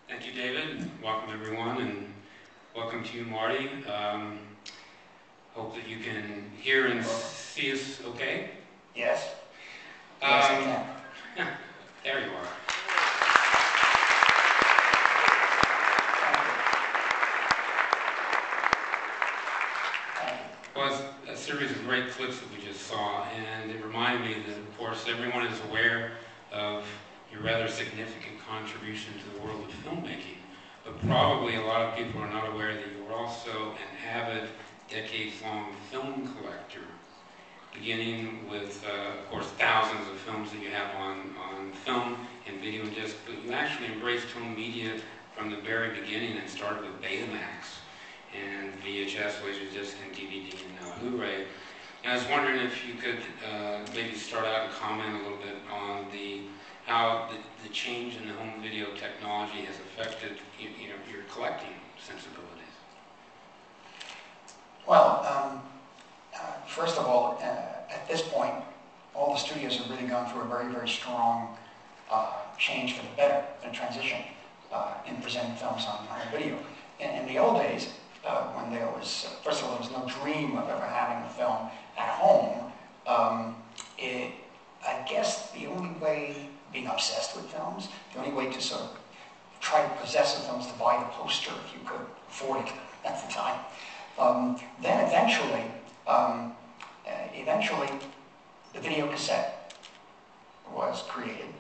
Thank you, David. Welcome, everyone, and welcome to you, Marty. Hope that you can hear and see us okay. Yes. Yes, I can. There you are. Well, it's a series of great clips that we just saw, and it reminded me that, of course, everyone is aware of your rather significant contribution to the world of filmmaking, but probably a lot of people are not aware that you were also an avid, decades-long film collector, beginning with, of course, thousands of films that you have on film and video and disc, but you actually embraced home media from the very beginning and started with Betamax and VHS, Laserdisc, and DVD, and now Blu-ray. And I was wondering if you could maybe start out and comment a little bit on how the change in the home video technology has affected your collecting sensibilities. Well, first of all, at this point, all the studios have really gone through a very, very strong change for the better, a transition in presenting films on video. In the old days, when there was, first of all, there was no dream of ever having a film at home, I guess the only way, being obsessed with films, the only way to sort of try to possess a film is to buy the poster if you could afford it at the time. Then eventually, the video cassette was created.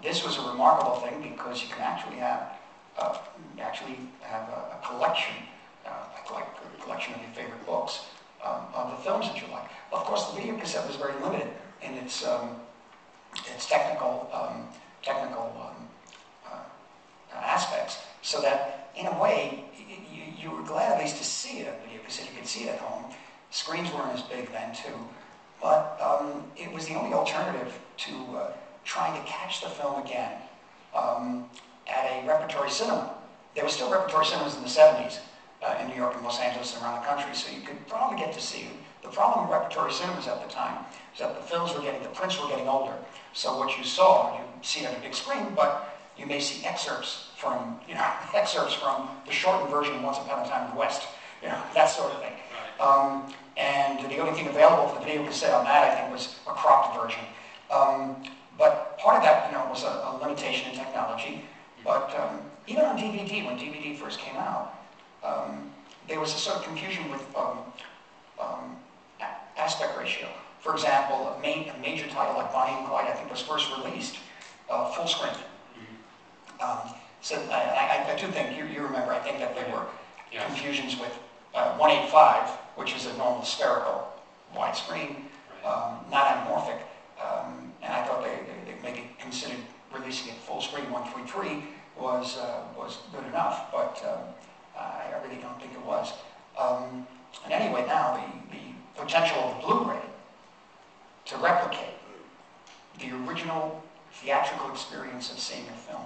This was a remarkable thing because you can actually have a collection, a collection of your favorite books, of the films that you like. Of course, the video cassette was very limited in its technical aspects, so that in a way you were glad at least to see it on video cassette. You could see it at home. Screens weren't as big then too, but it was the only alternative to trying to catch the film again at a repertory cinema. There were still repertory cinemas in the 70s in New York and Los Angeles and around the country, so you could probably get to see them. The problem with repertory cinemas at the time is that the prints were getting older. So what you saw, you see it on a big screen, but you may see excerpts from the shortened version of Once Upon a Time in the West, that sort of thing. Right. And the only thing available for the video cassette on that, I think, was a cropped version. But part of that, was a limitation in technology. But even on DVD, when DVD first came out, there was a sort of confusion with aspect ratio. For example, a major title like Bonnie and Clyde, I think, was first released full screen. So I do think, you remember, I think that there were confusions with 185, which is a normal spherical widescreen, not anamorphic. And I thought they maybe considered releasing it full screen 133 was good enough, but I really don't think it was. And anyway, now the potential of the Blu-ray to replicate the original theatrical experience of seeing a film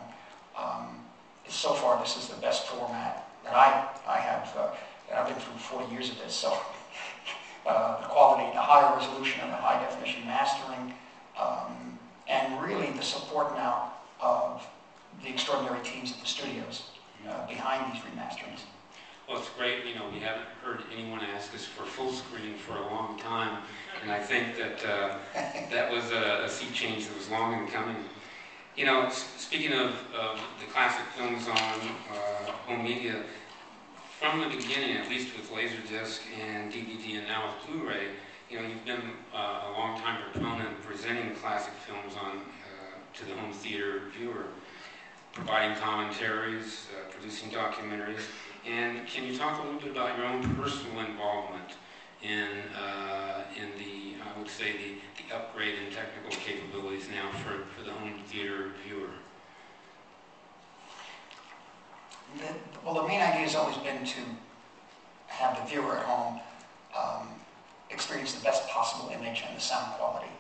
is, so far, this is the best format that I have. I've been through 40 years of this, so the quality, the higher resolution and the high definition mastering, and really the support now of the extraordinary teams at the studios behind these remasterings. Well, it's great. We haven't heard anyone ask us for full screen for a long time, and I think that that was a sea change that was long in coming. Speaking of the classic films on home media, from the beginning, at least with Laserdisc and DVD and now with Blu-ray, you've been a long-time proponent of presenting classic films to the home theater viewer, providing commentaries, producing documentaries. And can you talk a little bit about your own personal involvement in the, I would say, the upgrade in technical capabilities now for the home theater viewer? Well, the main idea has always been to have the viewer at home experience the best possible image and the sound quality.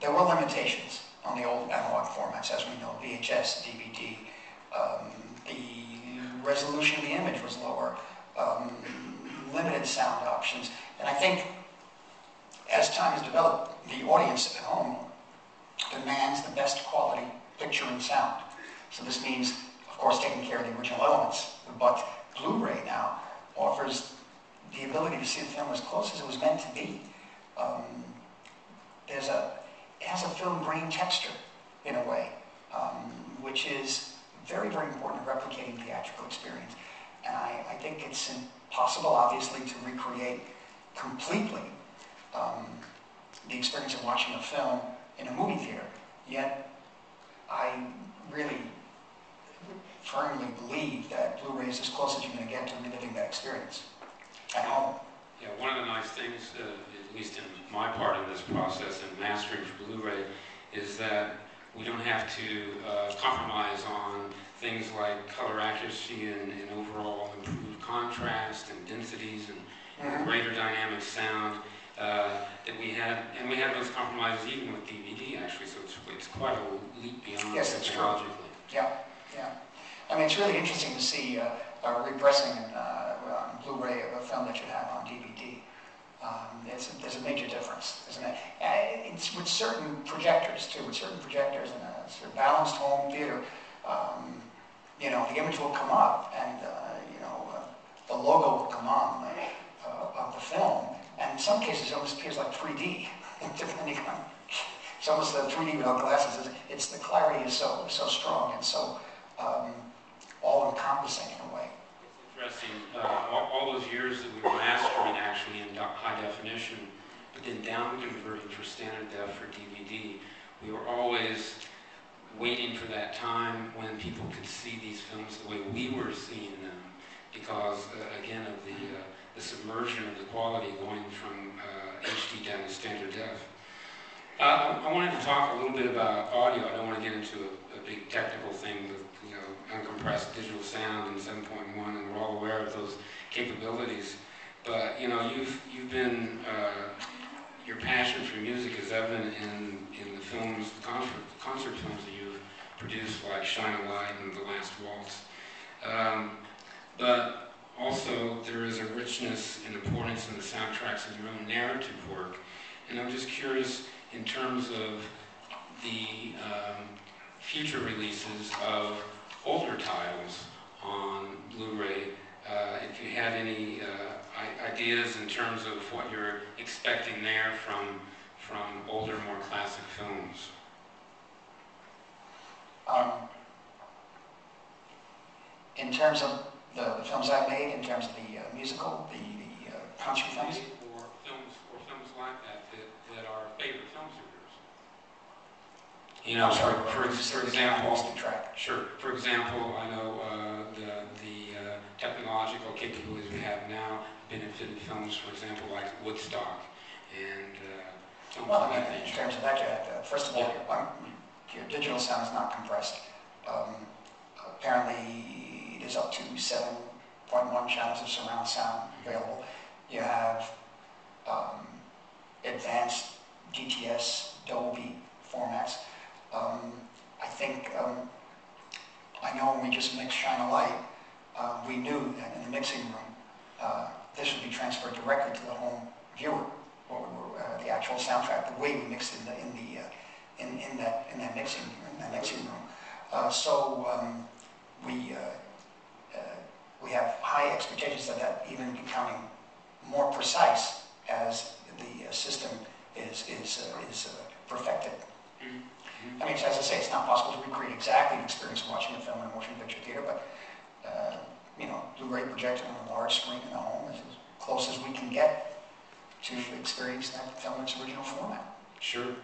There were limitations on the old analog formats, as we know, VHS, DVD. The resolution of the image was lower, limited sound options, and I think as time has developed, the audience at home demands the best quality picture and sound. So this means, of course, taking care of the original elements, but Blu-ray now offers the ability to see the film as close as it was meant to be. It has a film grain texture, in a way, which is very, very important in replicating the theatrical experience. And I think it's impossible, obviously, to recreate completely the experience of watching a film in a movie theater. Yet, I really firmly believe that Blu-ray is as close as you're going to get to reliving that experience at home. Yeah, one of the nice things, at least in my part of this process in mastering for Blu-ray, is that we don't have to compromise on things like color accuracy and overall improved contrast and densities and greater dynamic sound that we had, and we had those compromises even with DVD actually, so it's quite a leap beyond technologically. Yeah, yeah. I mean, it's really interesting to see repressing on Blu-ray of a film that you have on DVD. There's a major difference, isn't it? It's with certain projectors too. With certain projectors in a sort of balanced home theater, you know, the image will come up, and you know, the logo will come on of the film, and in some cases it almost appears like 3D, depending on. It's almost 3D without glasses. It's the clarity is so strong and so all-encompassing in a way. It's interesting. All those years that we were mastering actually in high definition, but then down converting for standard def for DVD, we were always waiting for that time when people could see these films the way we were seeing them, because again of the submersion of the quality going from HD down to standard def. I wanted to talk a little bit about audio. I don't want to get into a big technical thing with, you know, uncompressed digital sound and 7.1, and we're all aware of those capabilities. But you know, you've been your passion for music is evident in the films, the concert films that you've produced, like Shine a Light and The Last Waltz. But also there is a richness and importance in the soundtracks of your own narrative work, and I'm just curious, in terms of the future releases of older titles on Blu-ray, if you had any ideas in terms of what you're expecting there from older, more classic films. In terms of the films I've made, in terms of the musical, the country films? Or films like that are favorite films of yours. You know, for example, sure. For example, I know the technological capabilities we have now benefited films, for example, like Woodstock and films like that. In terms of that, first of all, your digital sound is not compressed. Apparently, it is up to 7.1 channels of surround sound available. You have advanced DTS, Dolby formats. I think, I know when we just mixed Shine a Light, we knew that in the mixing room, this would be transferred directly to the home viewer, the actual soundtrack, the way we mixed it in that mixing room. We have high expectations of that even becoming more precise as the system is perfected. I mean, as I say, it's not possible to recreate exactly the experience of watching a film in a motion picture theater, but you know, Blu-ray projected on a large screen in the home is as close as we can get to experience that film in its original format. Sure.